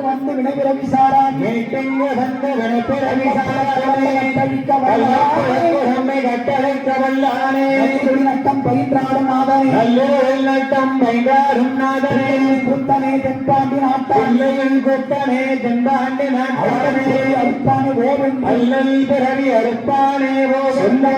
வந்து வினைபிற விசாரம் நட்டம் பயின்றாடும் நாதனே நட்டம் பயின்றாடும் நாதனே குத்தனே தென்பாண்டி நாட்டம் குத்தனே தென்பாண்டி நாட்டனே அறுப்பானே ஓவன் அல்லல் பிறவி அறுப்பானே ஓ சொல்ல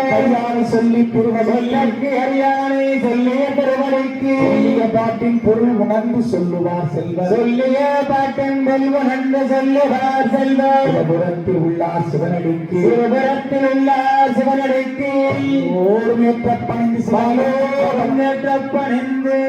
சொல்லி புருவ சொல்லக்கு அறியானே சொல்லிய திருவடிக்கு சொல்லிய பாட்டின் பொருள் உணர்ந்து சொல்லுவார் செல்வர் சொல்லிய பாட்டின் பொருள் உணர்ந்து சொல்லுவார் செல்வர் சிவபுரத்தில் உள்ளார் சிவனடிக்கு சிவபுரத்தில் உள்ளார் சிவனடிக்கு ஓர்மேற்ற பணிந்து சிவனேற்ற பணிந்து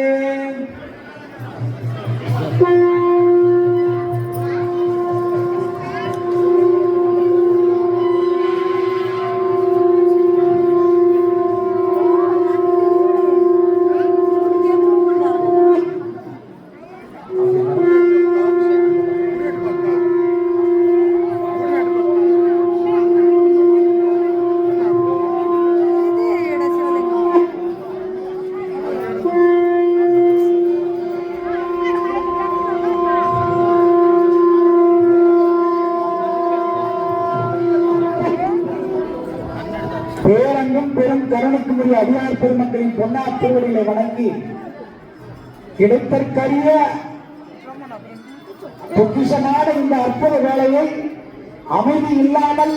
பேரங்கும் பெரும் கருணைக்குரிய அதிகார பெருமக்களின் பொன்னார் திருவடிகளை வணங்கி கிடைத்தற்கரிய பொக்கிஷமான இந்த அற்புத வேலையை அமைதி இல்லாமல்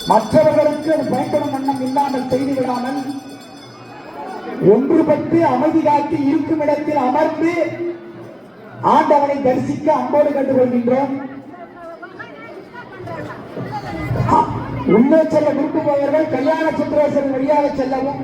மற்றவர்களுக்கு பயன்படும் வண்ணம் இல்லாமல் செய்து விடாமல் ஒன்றுபட்டு அமைதி காத்து இருக்கும் இடத்தில் அமர்ந்து ஆண்டவனை தரிசிக்க அன்போடு கண்டுகொள்கின்றோம். உள்ளே செல்ல விரும்புபவர்கள் கல்யாண சுந்தரேஸ்வரர் வழியாக செல்லவும்